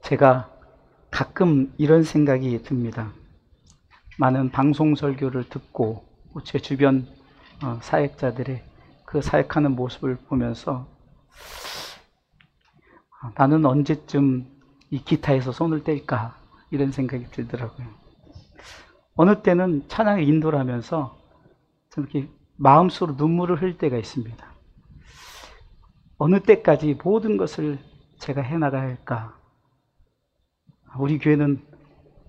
제가 가끔 이런 생각이 듭니다. 많은 방송 설교를 듣고 제 주변 사역자들의 그 사역하는 모습을 보면서 나는 언제쯤 이 기타에서 손을 뗄까 이런 생각이 들더라고요. 어느 때는 찬양의 인도를 하면서 좀 이렇게 마음속으로 눈물을 흘릴 때가 있습니다. 어느 때까지 모든 것을 제가 해나가야 할까? 우리 교회는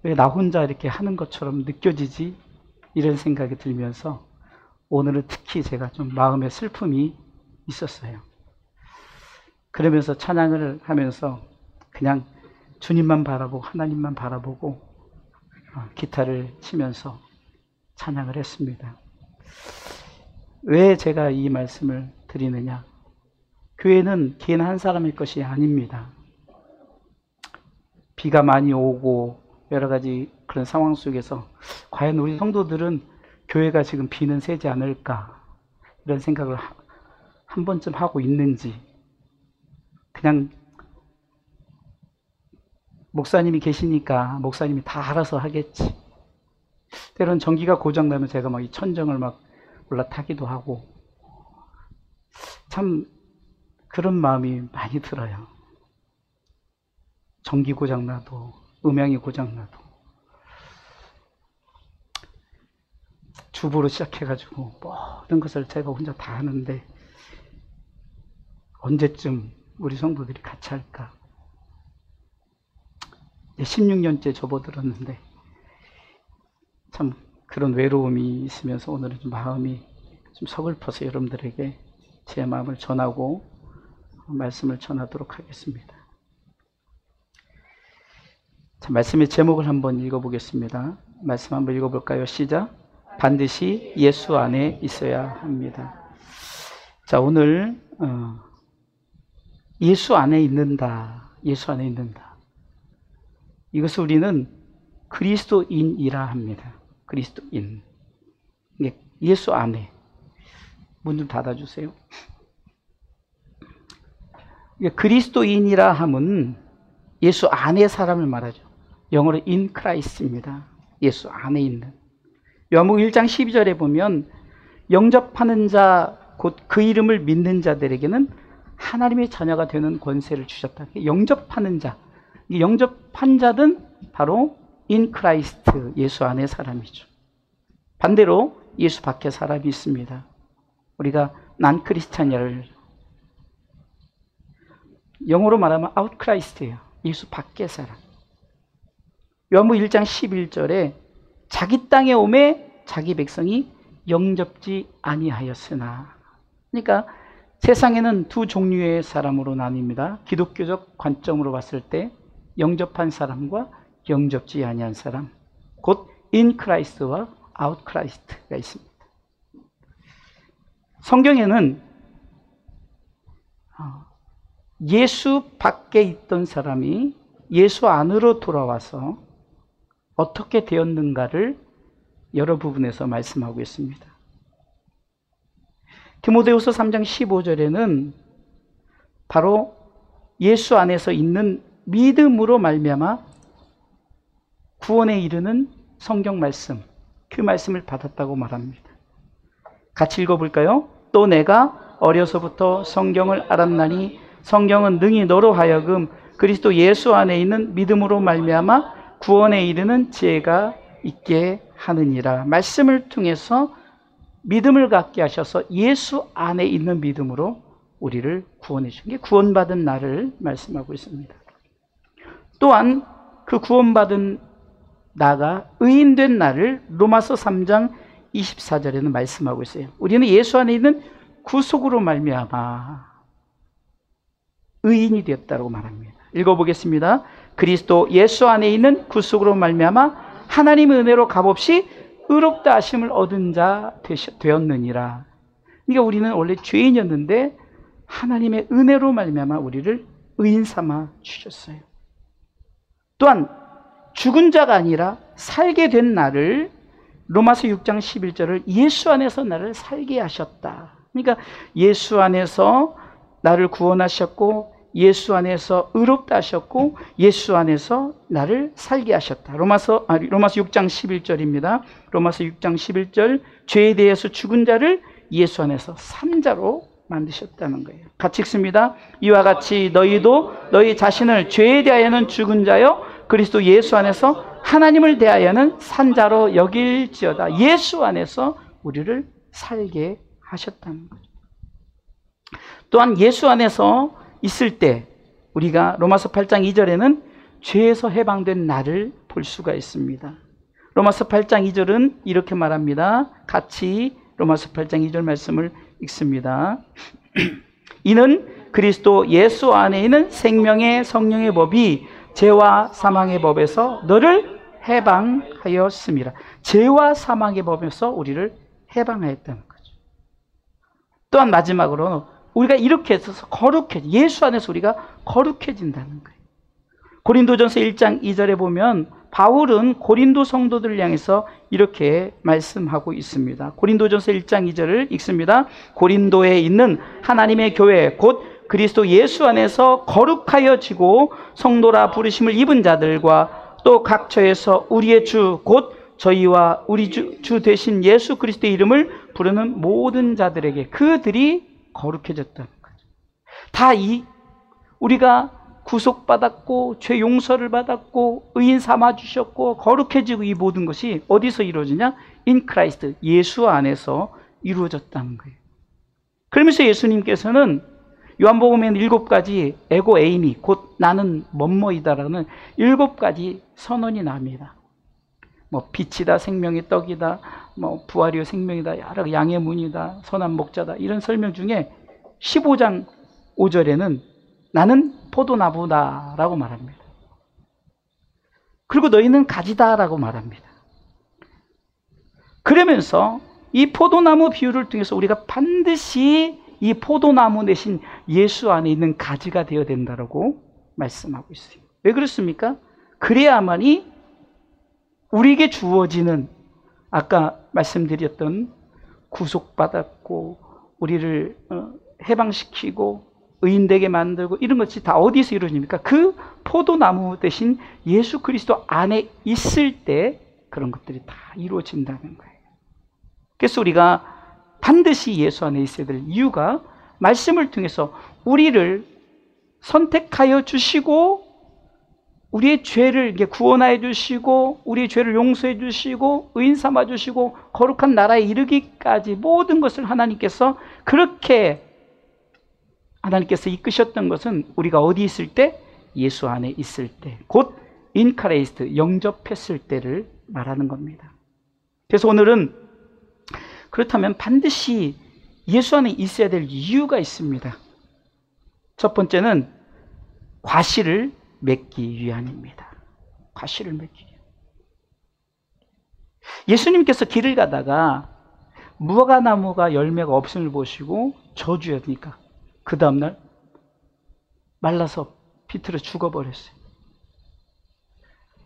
왜 나 혼자 이렇게 하는 것처럼 느껴지지? 이런 생각이 들면서 오늘은 특히 제가 좀 마음의 슬픔이 있었어요. 그러면서 찬양을 하면서 그냥 주님만 바라보고 하나님만 바라보고 기타를 치면서 찬양을 했습니다. 왜 제가 이 말씀을 드리느냐? 교회는 개인 한 사람의 것이 아닙니다. 비가 많이 오고 여러 가지 그런 상황 속에서 과연 우리 성도들은 교회가 지금 비는 새지 않을까 이런 생각을 한 번쯤 하고 있는지, 그냥 목사님이 계시니까 목사님이 다 알아서 하겠지. 때로는 전기가 고장나면 제가 막 이 천정을 막 올라타기도 하고 참 그런 마음이 많이 들어요. 전기 고장나도 음향이 고장나도 주부로 시작해가지고 모든 것을 제가 혼자 다 하는데 언제쯤 우리 성도들이 같이 할까? 16년째 접어들었는데 참 그런 외로움이 있으면서 오늘은 좀 마음이 좀 서글퍼서 여러분들에게 제 마음을 전하고 말씀을 전하도록 하겠습니다. 자, 말씀의 제목을 한번 읽어보겠습니다. 말씀 한번 읽어볼까요? 시작. 반드시 예수 안에 있어야 합니다. 자, 오늘 예수 안에 있는다. 예수 안에 있는다. 이것을 우리는 그리스도인이라 합니다. 그리스도인. 예수 안에. 문 좀 닫아주세요. 그리스도인이라 함은 예수 안에 사람을 말하죠. 영어로 in Christ입니다. 예수 안에 있는. 요한복음 1장 12절에 보면 영접하는 자, 곧 그 이름을 믿는 자들에게는 하나님의 자녀가 되는 권세를 주셨다. 영접하는 자. 영접한 자는 바로 in Christ, 예수 안에 사람이죠. 반대로 예수 밖에 사람이 있습니다. 우리가 난 크리스찬이를 영어로 말하면 out Christ예요. 예수 밖에 사람. 요한복음 1장 11절에 자기 땅에 오매 자기 백성이 영접지 아니하였으나. 그러니까 세상에는 두 종류의 사람으로 나뉩니다. 기독교적 관점으로 봤을 때 영접한 사람과 영접지 아니한 사람, 곧 in Christ와 out Christ가 있습니다. 성경에는 예수 밖에 있던 사람이 예수 안으로 돌아와서 어떻게 되었는가를 여러 부분에서 말씀하고 있습니다. 디모데후서 3장 15절에는 바로 예수 안에서 있는 믿음으로 말미암아 구원에 이르는 성경 말씀, 그 말씀을 받았다고 말합니다. 같이 읽어볼까요? 또 내가 어려서부터 성경을 알았나니 성경은 능히 너로 하여금 그리스도 예수 안에 있는 믿음으로 말미암아 구원에 이르는 지혜가 있게 하느니라. 말씀을 통해서 믿음을 갖게 하셔서 예수 안에 있는 믿음으로 우리를 구원해 주신 게 구원받은 나를 말씀하고 있습니다. 또한 그 구원받은 나가 의인된 나를 로마서 3장 24절에는 말씀하고 있어요. 우리는 예수 안에 있는 구속으로 말미암아 의인이 되었다고 말합니다. 읽어보겠습니다. 그리스도 예수 안에 있는 구속으로 말미암아 하나님의 은혜로 값없이 의롭다 하심을 얻은 자 되었느니라. 그러니까 우리는 원래 죄인이었는데 하나님의 은혜로 말미암아 우리를 의인 삼아 주셨어요. 또한 죽은 자가 아니라 살게 된 나를 로마서 6장 11절을 예수 안에서 나를 살게 하셨다. 그러니까 예수 안에서 나를 구원하셨고 예수 안에서 의롭다 하셨고 예수 안에서 나를 살게 하셨다. 로마서 6장 11절입니다. 로마서 6장 11절, 죄에 대해서 죽은 자를 예수 안에서 산 자로 만드셨다는 거예요. 같이 읽습니다. 이와 같이 너희도 너희 자신을 죄에 대하여는 죽은 자요 그리스도 예수 안에서 하나님을 대하여는 산 자로 여길지어다. 예수 안에서 우리를 살게 하셨다는 거죠. 또한 예수 안에서 있을 때 우리가 로마서 8장 2절에는 죄에서 해방된 나를 볼 수가 있습니다. 로마서 8장 2절은 이렇게 말합니다. 같이 로마서 8장 2절 말씀을 읽습니다. 이는 그리스도 예수 안에 있는 생명의 성령의 법이 죄와 사망의 법에서 너를 해방하였습니다. 죄와 사망의 법에서 우리를 해방하였다는 거죠. 또한 마지막으로 우리가 이렇게 해서 예수 안에서 우리가 거룩해진다는 거예요. 고린도전서 1장 2절에 보면 바울은 고린도 성도들을 향해서 이렇게 말씀하고 있습니다. 고린도전서 1장 2절을 읽습니다. 고린도에 있는 하나님의 교회 곧 그리스도 예수 안에서 거룩하여지고 성도라 부르심을 입은 자들과 또 각처에서 우리의 주 곧 저희와 우리 주 되신 예수 그리스도의 이름을 부르는 모든 자들에게 그들이 거룩해졌다는 거죠. 우리가 구속받았고 죄 용서를 받았고 의인 삼아 주셨고 거룩해지고 이 모든 것이 어디서 이루어지냐? In Christ, 예수 안에서 이루어졌다는 거예요. 그러면서 예수님께서는 요한복음에는 7가지 에고 에이미 곧 나는 뭐뭐이다라는 7가지 선언이 납니다. 빛이다, 생명의 떡이다, 부활이요 생명이다, 여러 양의 문이다, 선한 목자다 이런 설명 중에 15장 5절에는 나는 포도나무다 라고 말합니다. 그리고 너희는 가지다 라고 말합니다. 그러면서 이 포도나무 비유를 통해서 우리가 반드시 이 포도나무 대신 예수 안에 있는 가지가 되어야 된다고 말씀하고 있어요. 왜 그렇습니까? 그래야만이 우리에게 주어지는 아까 말씀드렸던 구속받았고 우리를 해방시키고 의인되게 만들고 이런 것이 다 어디서 이루어집니까? 그 포도나무 대신 예수 그리스도 안에 있을 때 그런 것들이 다 이루어진다는 거예요. 그래서 우리가 반드시 예수 안에 있어야 될 이유가 말씀을 통해서 우리를 선택하여 주시고 우리의 죄를 구원하여 주시고 우리의 죄를 용서해 주시고 의인 삼아 주시고 거룩한 나라에 이르기까지 모든 것을 하나님께서 그렇게 하나님께서 이끄셨던 것은 우리가 어디 있을 때? 예수 안에 있을 때, 곧 인카레이스트, 영접했을 때를 말하는 겁니다. 그래서 오늘은 그렇다면 반드시 예수 안에 있어야 될 이유가 있습니다. 첫 번째는 과실을 맺기 위함입니다. 과실을 맺기 위함. 예수님께서 길을 가다가 무화과나무가 열매가 없음을 보시고 저주하니까 그 다음날 말라서 비틀어 죽어버렸어요.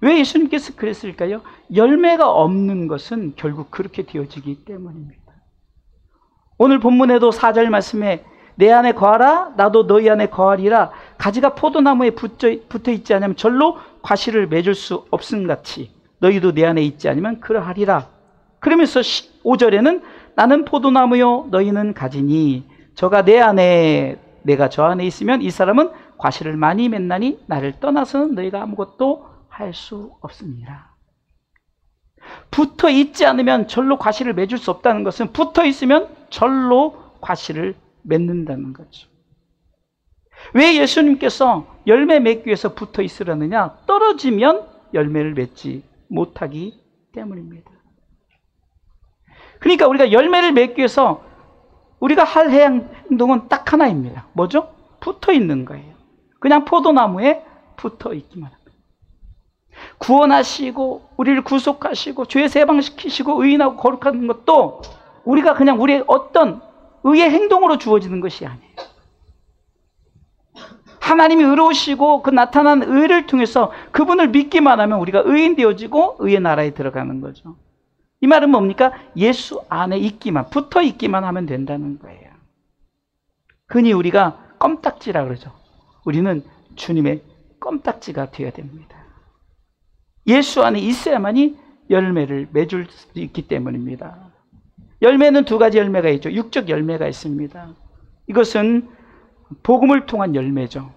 왜 예수님께서 그랬을까요? 열매가 없는 것은 결국 그렇게 되어지기 때문입니다. 오늘 본문에도 4절 말씀에 내 안에 거하라 나도 너희 안에 거하리라 가지가 포도나무에 붙어 있지 않으면 절로 과실을 맺을 수 없음같이 너희도 내 안에 있지 않으면 그러하리라. 그러면서 5절에는 나는 포도나무요 너희는 가지니 저가 내 안에 내가 저 안에 있으면 이 사람은 과실을 많이 맺나니 나를 떠나서는 너희가 아무것도 할 수 없습니다. 붙어 있지 않으면 절로 과실을 맺을 수 없다는 것은 붙어 있으면 절로 과실을 맺는다는 거죠. 왜 예수님께서 열매 맺기 위해서 붙어 있으라느냐? 떨어지면 열매를 맺지 못하기 때문입니다. 그러니까 우리가 열매를 맺기 위해서 우리가 할 행동은 딱 하나입니다. 뭐죠? 붙어 있는 거예요. 그냥 포도나무에 붙어 있기만 합니다. 구원하시고 우리를 구속하시고 죄에서 해방시키시고 의인하고 거룩한 것도 우리가 그냥 우리의 어떤 의의 행동으로 주어지는 것이 아니에요. 하나님이 의로우시고 그 나타난 의를 통해서 그분을 믿기만 하면 우리가 의인 되어지고 의의 나라에 들어가는 거죠. 이 말은 뭡니까? 예수 안에 있기만, 붙어 있기만 하면 된다는 거예요. 흔히 우리가 껌딱지라 그러죠. 우리는 주님의 껌딱지가 되어야 됩니다. 예수 안에 있어야만이 열매를 맺을 수 있기 때문입니다. 열매는 두 가지 열매가 있죠. 육적 열매가 있습니다. 이것은 복음을 통한 열매죠.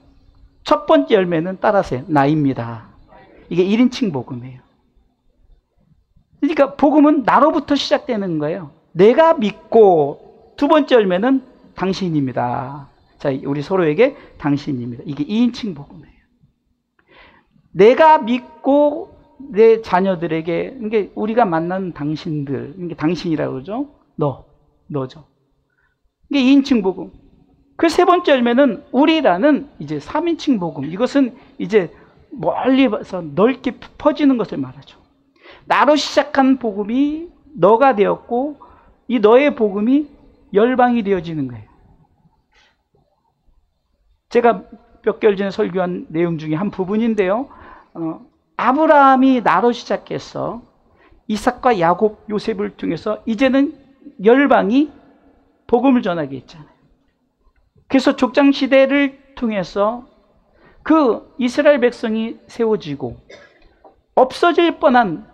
첫 번째 열매는 따라서 나입니다. 이게 1인칭 복음이에요. 그러니까 복음은 나로부터 시작되는 거예요. 내가 믿고, 두 번째 열매는 당신입니다. 자, 우리 서로에게 당신입니다. 이게 2인칭 복음이에요. 내가 믿고 내 자녀들에게, 이게 우리가 만나는 당신들, 이게 당신이라고 그러죠. 너죠. 이게 2인칭 복음. 그 세 번째 열매는 우리라는 이제 3인칭 복음. 이것은 이제 멀리 봐서 넓게 퍼지는 것을 말하죠. 나로 시작한 복음이 너가 되었고, 이 너의 복음이 열방이 되어지는 거예요. 제가 몇 개월 전에 설교한 내용 중에 한 부분인데요. 아브라함이 나로 시작해서 이삭과 야곱, 요셉을 통해서 이제는 열방이 복음을 전하게 했잖아요. 그래서 족장시대를 통해서 그 이스라엘 백성이 세워지고 없어질 뻔한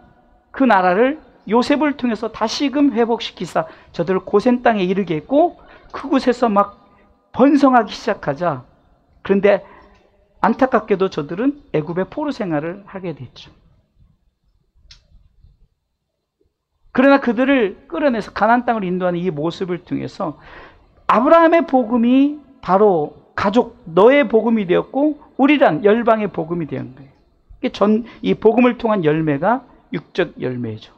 그 나라를 요셉을 통해서 다시금 회복시키사 저들을 고센 땅에 이르게 했고, 그곳에서 막 번성하기 시작하자, 그런데 안타깝게도 저들은 애굽의 포로 생활을 하게 됐죠. 그러나 그들을 끌어내서 가나안 땅을 인도하는 이 모습을 통해서 아브라함의 복음이 바로 가족, 너의 복음이 되었고, 우리란 열방의 복음이 되는 거예요. 이 복음을 통한 열매가 육적 열매죠.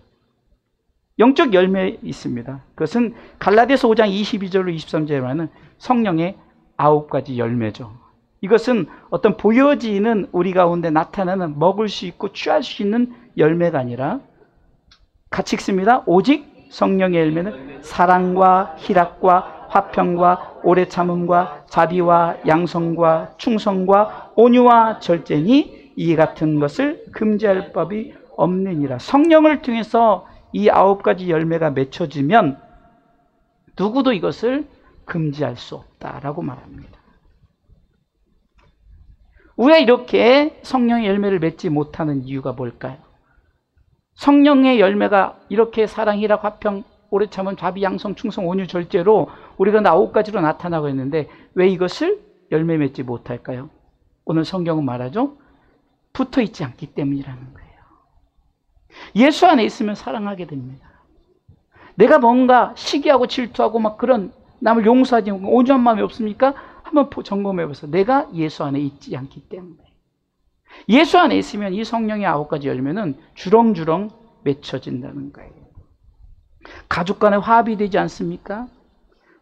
영적 열매 있습니다. 그것은 갈라디아서 5장 22절로 23절에 말하는 성령의 9가지 열매죠. 이것은 어떤 보여지는 우리 가운데 나타나는 먹을 수 있고 취할 수 있는 열매가 아니라, 같이 읽습니다. 오직 성령의 열매는 사랑과 희락과 화평과 오래 참음과 자비와 양성과 충성과 온유와 절제니 이 같은 것을 금지할 법이 없느니라. 성령을 통해서 이 9가지 열매가 맺혀지면 누구도 이것을 금지할 수 없다라고 말합니다. 우리가 이렇게 성령의 열매를 맺지 못하는 이유가 뭘까요? 성령의 열매가 이렇게 사랑, 희락, 화평, 오래 참음, 자비, 양성, 충성, 온유, 절제로 우리가 9가지로 나타나고 있는데 왜 이것을 열매 맺지 못할까요? 오늘 성경은 말하죠. 붙어 있지 않기 때문이라는 거예요. 예수 안에 있으면 사랑하게 됩니다. 내가 뭔가 시기하고 질투하고 막 그런 남을 용서하지 않고 온유한 마음이 없습니까? 한번 점검해 보세요. 내가 예수 안에 있지 않기 때문에. 예수 안에 있으면 이 성령의 9가지 열매는 주렁주렁 맺혀진다는 거예요. 가족 간에 화합이 되지 않습니까?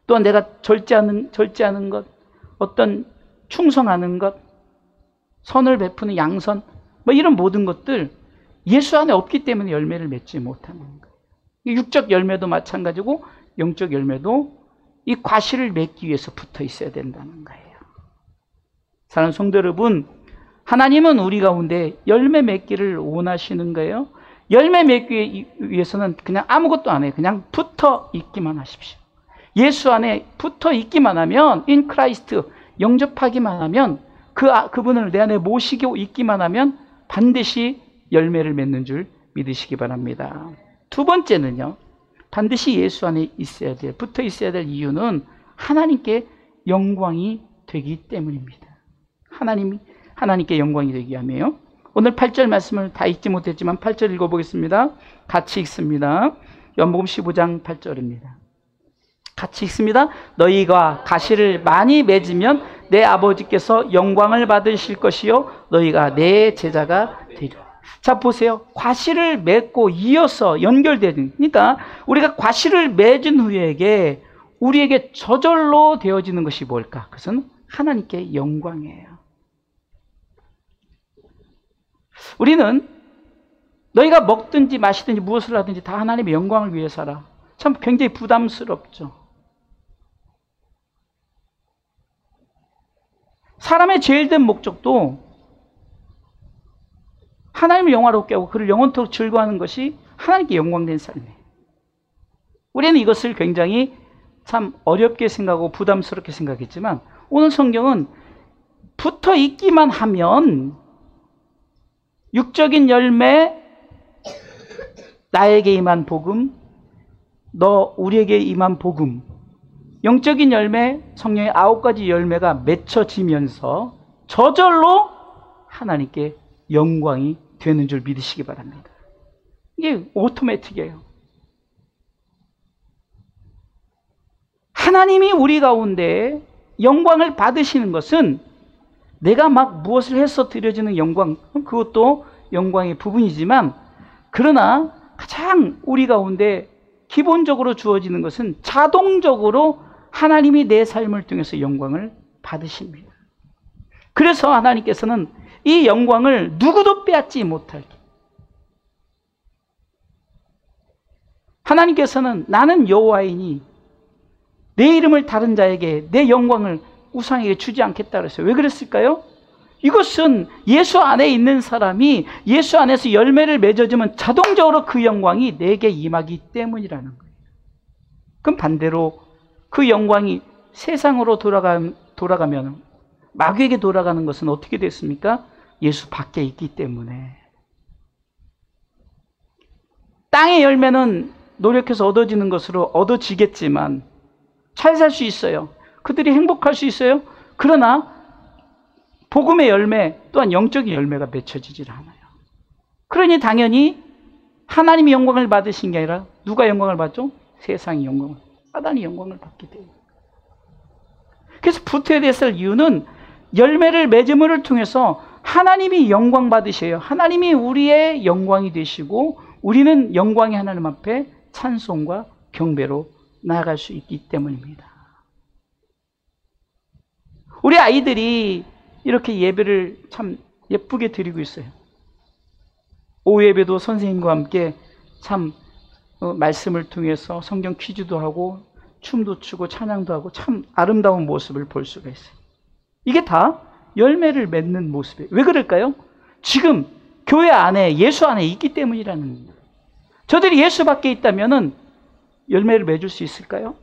또한 내가 절제하는 것, 어떤 충성하는 것, 선을 베푸는 양선, 뭐 이런 모든 것들 예수 안에 없기 때문에 열매를 맺지 못하는 거예요. 육적 열매도 마찬가지고 영적 열매도 이 과실을 맺기 위해서 붙어 있어야 된다는 거예요. 사랑하는 성도 여러분, 하나님은 우리 가운데 열매 맺기를 원하시는 거예요. 열매 맺기 위해서는 그냥 아무것도 안 해요. 그냥 붙어 있기만 하십시오. 예수 안에 붙어 있기만 하면, in Christ, 영접하기만 하면, 그분을 내 안에 모시고 있기만 하면 반드시 열매를 맺는 줄 믿으시기 바랍니다. 두 번째는요, 반드시 예수 안에 있어야 돼요. 붙어 있어야 될 이유는 하나님께 영광이 되기 때문입니다. 하나님께 영광이 되기 위함이에요. 오늘 8절 말씀을 다 읽지 못했지만 8절 읽어보겠습니다. 같이 읽습니다. 요한복음 15장 8절입니다. 같이 읽습니다. 너희가 가시를 많이 맺으면 내 아버지께서 영광을 받으실 것이요 너희가 내 제자가 되리라. 자, 보세요. 과실을 맺고 이어서 연결되는, 그러니까 우리가 과실을 맺은 후에 우리에게 저절로 되어지는 것이 뭘까? 그것은 하나님께 영광이에요. 우리는 너희가 먹든지 마시든지 무엇을 하든지 다 하나님의 영광을 위해서라. 참 굉장히 부담스럽죠. 사람의 제일 된 목적도 하나님을 영화롭게 하고 그를 영원토록 즐거워하는 것이 하나님께 영광된 삶이에요. 우리는 이것을 굉장히 참 어렵게 생각하고 부담스럽게 생각했지만 오늘 성경은 붙어 있기만 하면 육적인 열매, 나에게 임한 복음, 너 우리에게 임한 복음, 영적인 열매, 성령의 9가지 열매가 맺혀지면서 저절로 하나님께 영광이 되는 줄 믿으시기 바랍니다. 이게 오토매틱이에요. 하나님이 우리 가운데 영광을 받으시는 것은 내가 막 무엇을 해서 드려지는 영광, 그것도 영광의 부분이지만, 그러나 가장 우리 가운데 기본적으로 주어지는 것은 자동적으로 하나님이 내 삶을 통해서 영광을 받으십니다. 그래서 하나님께서는 이 영광을 누구도 빼앗지 못하게, 하나님께서는 나는 여호와이니 내 이름을 다른 자에게, 내 영광을 우상에게 주지 않겠다 그랬어요. 왜 그랬을까요? 이것은 예수 안에 있는 사람이 예수 안에서 열매를 맺어주면 자동적으로 그 영광이 내게 임하기 때문이라는 거예요. 그럼 반대로 그 영광이 세상으로 돌아가면, 마귀에게 돌아가는 것은 어떻게 됐습니까? 예수 밖에 있기 때문에. 땅의 열매는 노력해서 얻어지는 것으로 얻어지겠지만 잘 살 수 있어요. 그들이 행복할 수 있어요. 그러나 복음의 열매 또한 영적인 열매가 맺혀지질 않아요. 그러니 당연히 하나님이 영광을 받으신 게 아니라 누가 영광을 받죠? 세상이 영광을, 사단이 영광을 받게 돼요. 그래서 붙어야 됐을 이유는 열매를 맺음을 통해서 하나님이 영광 받으셔요. 하나님이 우리의 영광이 되시고 우리는 영광의 하나님 앞에 찬송과 경배로 나아갈 수 있기 때문입니다. 우리 아이들이 이렇게 예배를 참 예쁘게 드리고 있어요. 오후 예배도 선생님과 함께 참 말씀을 통해서 성경 퀴즈도 하고 춤도 추고 찬양도 하고 참 아름다운 모습을 볼 수가 있어요. 이게 다 열매를 맺는 모습이에요. 왜 그럴까요? 지금 교회 안에, 예수 안에 있기 때문이라는 겁니다. 저들이 예수 밖에 있다면 열매를 맺을 수 있을까요?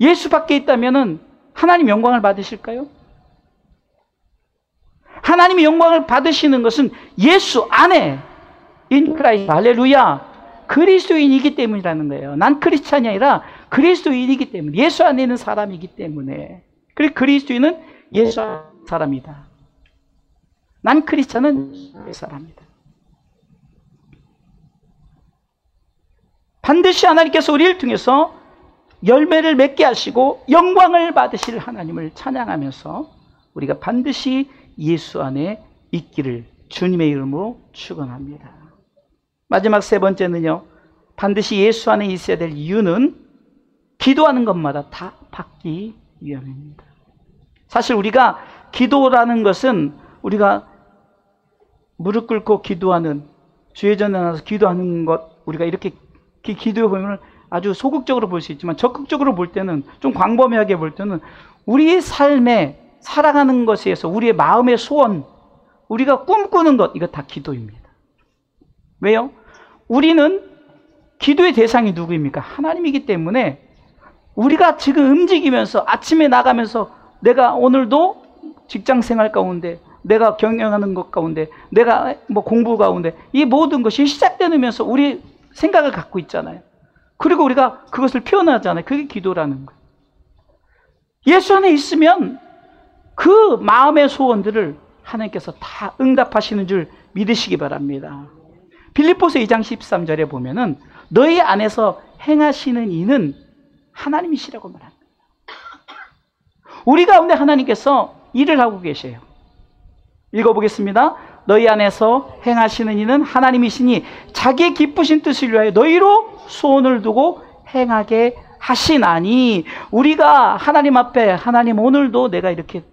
예수 밖에 있다면 하나님 영광을 받으실까요? 하나님의 영광을 받으시는 것은 예수 안에, in Christ, 할렐루야, 그리스도인이기 때문이라는 거예요. 난 크리스찬이 아니라 그리스도인이기 때문에, 예수 안에 있는 사람이기 때문에. 그리고 그리스도인은 예수 안에 있는 사람이다. 난 크리스찬은 예수 사람이다. 반드시 하나님께서 우리를 통해서 열매를 맺게 하시고 영광을 받으실 하나님을 찬양하면서 우리가 반드시 예수 안에 있기를 주님의 이름으로 축원합니다. 마지막 세 번째는요, 반드시 예수 안에 있어야 될 이유는 기도하는 것마다 다 받기 위함입니다. 사실 우리가 기도라는 것은 우리가 무릎 꿇고 기도하는, 주의 전에 나가서 기도하는 것, 우리가 이렇게 기도해 보면 아주 소극적으로 볼 수 있지만 적극적으로 볼 때는, 좀 광범위하게 볼 때는 우리의 삶에 살아가는 것에서 우리의 마음의 소원, 우리가 꿈꾸는 것, 이거 다 기도입니다. 왜요? 우리는 기도의 대상이 누구입니까? 하나님이기 때문에 우리가 지금 움직이면서 아침에 나가면서 내가 오늘도 직장 생활 가운데, 내가 경영하는 것 가운데, 내가 뭐 공부 가운데, 이 모든 것이 시작되면서 우리 생각을 갖고 있잖아요. 그리고 우리가 그것을 표현하잖아요. 그게 기도라는 거예요. 예수 안에 있으면 그 마음의 소원들을 하나님께서 다 응답하시는 줄 믿으시기 바랍니다. 빌립보서 2장 13절에 보면은 너희 안에서 행하시는 이는 하나님이시라고 말합니다. 우리 가운데 하나님께서 일을 하고 계세요. 읽어보겠습니다. 너희 안에서 행하시는 이는 하나님이시니 자기의 기쁘신 뜻을 위하여 너희로 소원을 두고 행하게 하시나니. 우리가 하나님 앞에, 하나님 오늘도 내가 이렇게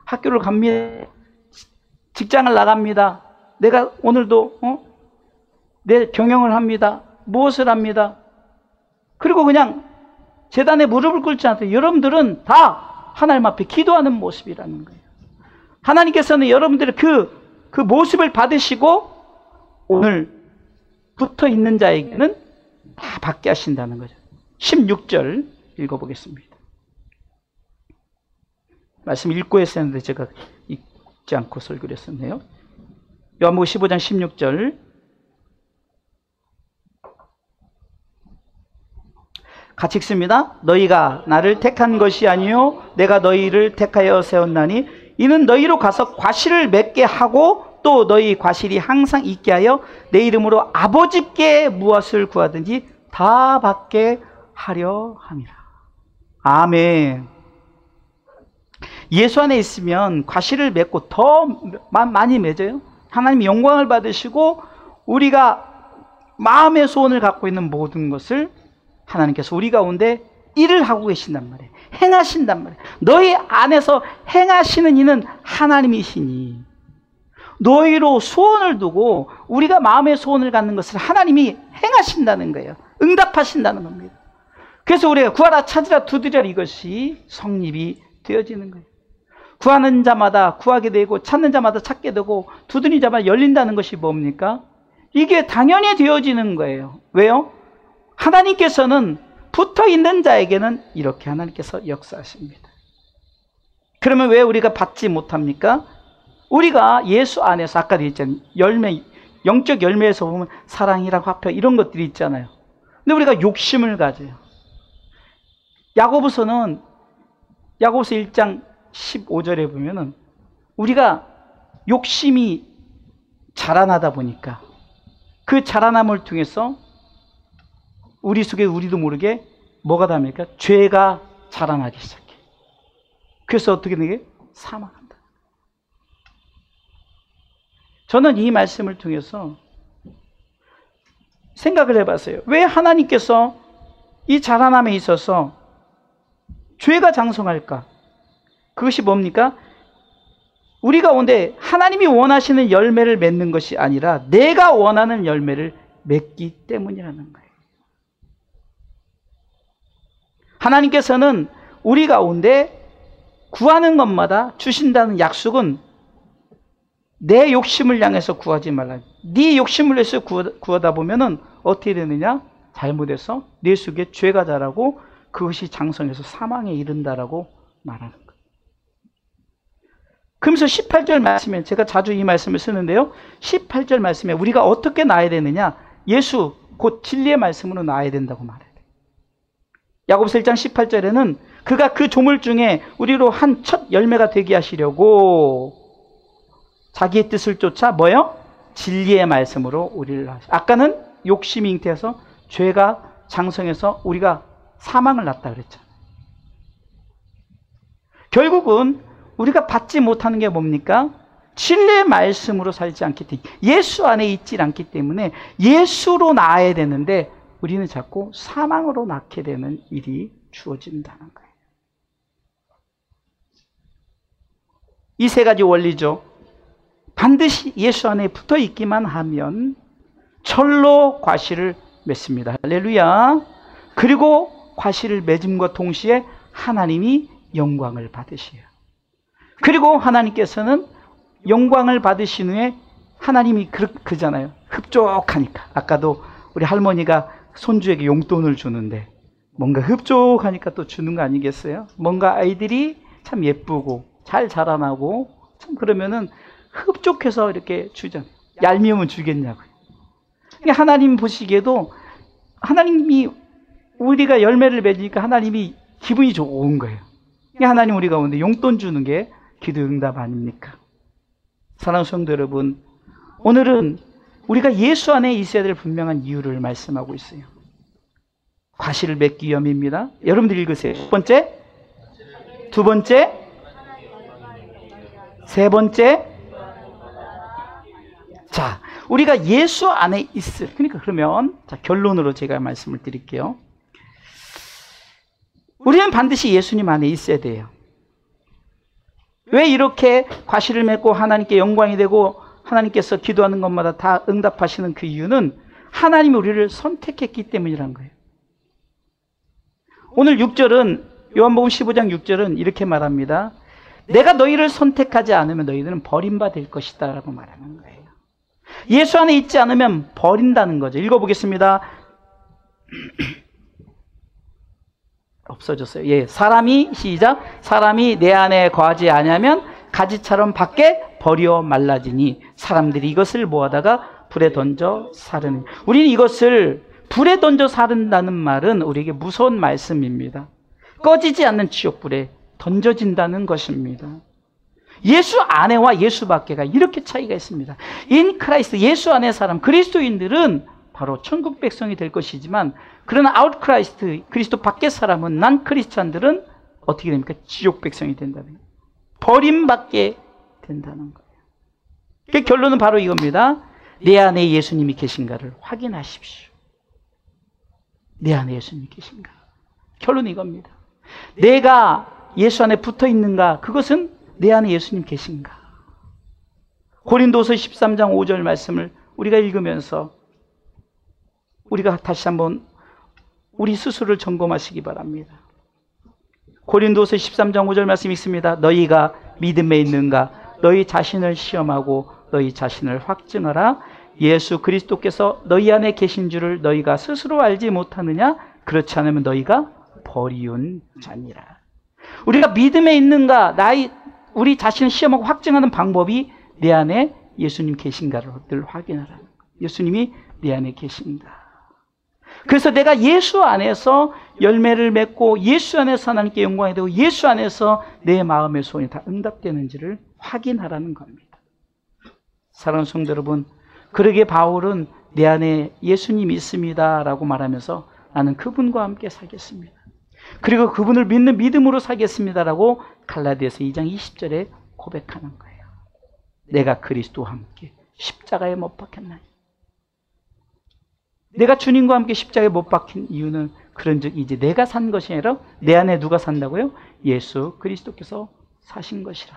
학교를 갑니다, 직장을 나갑니다, 내가 오늘도 내 경영을 합니다, 무엇을 합니다, 그리고 그냥 제단에 무릎을 꿇지 않고 여러분들은 다 하나님 앞에 기도하는 모습이라는 거예요. 하나님께서는 여러분들의 그 모습을 받으시고 오늘 붙어 있는 자에게는 다 받게 하신다는 거죠. 16절 읽어보겠습니다. 말씀 읽고 했었는데 제가 읽지 않고 설교를 했었네요. 요한복음 15장 16절. 같이 읽습니다. 너희가 나를 택한 것이 아니요 내가 너희를 택하여 세웠나니 이는 너희로 가서 과실을 맺게 하고 또 너희 과실이 항상 있게 하여 내 이름으로 아버지께 무엇을 구하든지 다 받게 하려 함이라. 아멘. 예수 안에 있으면 과실을 맺고 더 많이 맺어요. 하나님이 영광을 받으시고 우리가 마음의 소원을 갖고 있는 모든 것을 하나님께서 우리 가운데 일을 하고 계신단 말이에요. 행하신단 말이에요. 너희 안에서 행하시는 이는 하나님이시니 너희로 소원을 두고 우리가 마음의 소원을 갖는 것을 하나님이 행하신다는 거예요. 응답하신다는 겁니다. 그래서 우리가 구하라 찾으라 두드리라 이것이 성립이 되어지는 거예요. 구하는 자마다 구하게 되고 찾는 자마다 찾게 되고 두드리는 자마다 열린다는 것이 뭡니까? 이게 당연히 되어지는 거예요. 왜요? 하나님께서는 붙어있는 자에게는 이렇게 하나님께서 역사하십니다. 그러면 왜 우리가 받지 못합니까? 우리가 예수 안에서 아까도 있잖아요. 열매, 영적 열매에서 보면 사랑이랑 화평 이런 것들이 있잖아요. 근데 우리가 욕심을 가져요. 야고보서 1장 15절에 보면은 우리가 욕심이 자라나다 보니까 그 자라남을 통해서 우리 속에 우리도 모르게 뭐가 답니까? 죄가 자라나기 시작해. 그래서 어떻게 되게? 사망한다. 저는 이 말씀을 통해서 생각을 해봤어요. 왜 하나님께서 이 자라남에 있어서 죄가 장성할까? 그것이 뭡니까? 우리 가운데 하나님이 원하시는 열매를 맺는 것이 아니라 내가 원하는 열매를 맺기 때문이라는 거예요. 하나님께서는 우리 가운데 구하는 것마다 주신다는 약속은 내 욕심을 향해서 구하지 말라. 네 욕심을 위해서 구하다 보면은 어떻게 되느냐? 잘못해서 내 속에 죄가 자라고 그것이 장성해서 사망에 이른다라고 말하는 거예요. 그러면서 18절 말씀에 제가 자주 이 말씀을 쓰는데요. 18절 말씀에 우리가 어떻게 나아야 되느냐? 예수 곧 진리의 말씀으로 나아야 된다고 말해요. 야고보서 1장 18절에는 그가 그 조물 중에 우리로 한 첫 열매가 되게 하시려고 자기의 뜻을 쫓아 뭐요? 진리의 말씀으로 우리를 하시고 아까는 욕심이 잉태해서 죄가 장성해서 우리가 사망을 낳았다 그랬잖아요. 결국은 우리가 받지 못하는 게 뭡니까? 진리의 말씀으로 살지 않기 때문에 예수 안에 있지 않기 때문에 예수로 나아야 되는데 우리는 자꾸 사망으로 낳게 되는 일이 주어진다는 거예요. 이 세 가지 원리죠. 반드시 예수 안에 붙어 있기만 하면 철로 과실을 맺습니다. 할렐루야. 그리고 과실을 맺음과 동시에 하나님이 영광을 받으시요. 그리고 하나님께서는 영광을 받으신 후에 하나님이 그러잖아요. 흡족하니까. 아까도 우리 할머니가 손주에게 용돈을 주는데 뭔가 흡족하니까 또 주는 거 아니겠어요? 뭔가 아이들이 참 예쁘고 잘 자라나고 참 그러면은 흡족해서 이렇게 주잖아요. 얄미우면 주겠냐고요. 하나님 보시기에도 하나님이 우리가 열매를 맺으니까 하나님이 기분이 좋은 거예요. 하나님 우리 가운데 용돈 주는 게 기도 응답 아닙니까? 사랑하는 성도 여러분, 오늘은 우리가 예수 안에 있어야 될 분명한 이유를 말씀하고 있어요. 과실을 맺기 위함입니다. 여러분들 읽으세요. 첫 번째, 두 번째, 세 번째. 자, 우리가 예수 안에 있을. 그러니까 그러면 자, 결론으로 제가 말씀을 드릴게요. 우리는 반드시 예수님 안에 있어야 돼요. 왜 이렇게 과실을 맺고 하나님께 영광이 되고 하나님께서 기도하는 것마다 다 응답하시는 그 이유는 하나님이 우리를 선택했기 때문이라는 거예요. 오늘 6절은 요한복음 15장 6절은 이렇게 말합니다. 내가 너희를 선택하지 않으면 너희들은 버림받을 것이다 라고 말하는 거예요. 예수 안에 있지 않으면 버린다는 거죠. 읽어보겠습니다. 없어졌어요. 예, 사람이 시작. 사람이 내 안에 거하지 아니하면 가지처럼 밖에 버려 말라지니 사람들이 이것을 모아다가 불에 던져 사르니. 우리는 이것을 불에 던져 사른다는 말은 우리에게 무서운 말씀입니다. 꺼지지 않는 지옥불에 던져진다는 것입니다. 예수 안에와 예수 밖에가 이렇게 차이가 있습니다. 인 크라이스트, 예수 안의 사람, 그리스도인들은 바로 천국 백성이 될 것이지만, 그러나 아웃 크라이스트, 그리스도 밖의 사람은, 난 크리스찬들은 어떻게 됩니까? 지옥 백성이 된다는 거예요. 버림받게 된다는 거예요. 그 결론은 바로 이겁니다. 내 안에 예수님이 계신가를 확인하십시오. 내 안에 예수님이 계신가. 결론은 이겁니다. 내가 예수 안에 붙어 있는가, 그것은 내 안에 예수님 계신가. 고린도서 13장 5절 말씀을 우리가 읽으면서 우리가 다시 한번 우리 스스로를 점검하시기 바랍니다. 고린도서 13장 5절 말씀이 있습니다. 너희가 믿음에 있는가? 너희 자신을 시험하고 너희 자신을 확증하라. 예수 그리스도께서 너희 안에 계신 줄을 너희가 스스로 알지 못하느냐? 그렇지 않으면 너희가 버리운 자니라. 우리가 믿음에 있는가? 우리 자신을 시험하고 확증하는 방법이 내 안에 예수님 계신가를 확인하라는 거예요. 예수님이 내 안에 계신가. 그래서 내가 예수 안에서 열매를 맺고 예수 안에서 하나님께 영광이 되고 예수 안에서 내 마음의 소원이 다 응답되는지를 확인하라는 겁니다. 사랑하는 성도 여러분, 그러기에 바울은 내 안에 예수님이 있습니다 라고 말하면서 나는 그분과 함께 살겠습니다. 그리고 그분을 믿는 믿음으로 살겠습니다 라고 갈라디아서 2장 20절에 고백하는 거예요. 내가 그리스도와 함께 십자가에 못 박혔나니. 내가 주님과 함께 십자가에 못 박힌 이유는 그런즉 이제 내가 산 것이 아니라 내 안에 누가 산다고요? 예수 그리스도께서 사신 것이라.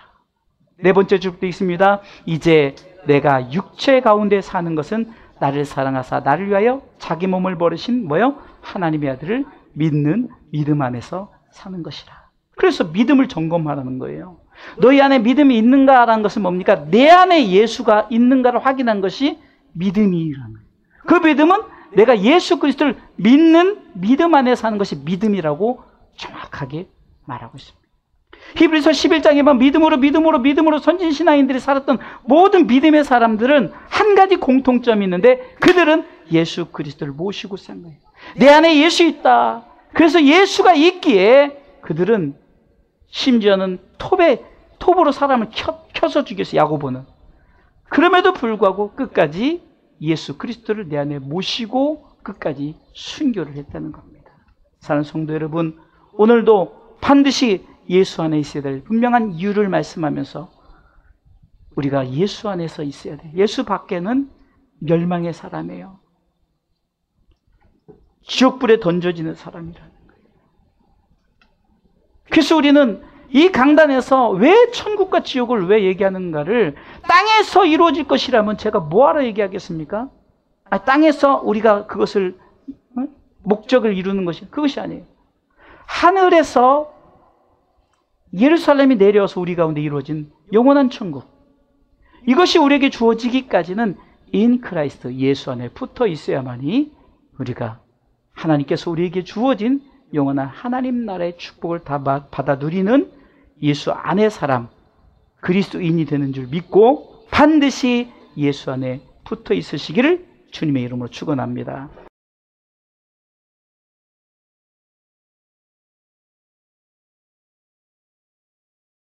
네 번째 줄도 있습니다. 이제 내가 육체 가운데 사는 것은 나를 사랑하사 나를 위하여 자기 몸을 버리신 뭐요? 하나님의 아들을 믿는 믿음 안에서 사는 것이라. 그래서 믿음을 점검하라는 거예요. 너희 안에 믿음이 있는가라는 것은 뭡니까? 내 안에 예수가 있는가를 확인한 것이 믿음이라는 거예요. 그 믿음은 내가 예수 그리스도를 믿는 믿음 안에 사는 것이 믿음이라고 정확하게 말하고 있습니다. 히브리서 11장에 보면 믿음으로 선진신앙인들이 살았던 모든 믿음의 사람들은 한 가지 공통점이 있는데 그들은 예수 그리스도를 모시고 산 거예요. 내 안에 예수 있다. 그래서 예수가 있기에 그들은 심지어는 톱으로 사람을 켜서 죽였어요. 야고보는. 그럼에도 불구하고 끝까지 예수 그리스도를 내 안에 모시고 끝까지 순교를 했다는 겁니다. 사랑하는 성도 여러분, 오늘도 반드시 예수 안에 있어야 될 분명한 이유를 말씀하면서 우리가 예수 안에서 있어야 돼요. 예수 밖에는 멸망의 사람이에요. 지옥불에 던져지는 사람이라는 거예요. 그래서 우리는 이 강단에서 왜 천국과 지옥을 왜 얘기하는가를 땅에서 이루어질 것이라면 제가 뭐하러 얘기하겠습니까? 땅에서 우리가 그것을 목적을 이루는 것이 그것이 아니에요. 하늘에서 예루살렘이 내려와서 우리 가운데 이루어진 영원한 천국, 이것이 우리에게 주어지기까지는 인 크라이스트 예수 안에 붙어 있어야만이 우리가 하나님께서 우리에게 주어진 영원한 하나님 나라의 축복을 다 받아 누리는 예수 안의 사람, 그리스도인이 되는 줄 믿고 반드시 예수 안에 붙어 있으시기를 주님의 이름으로 축원합니다.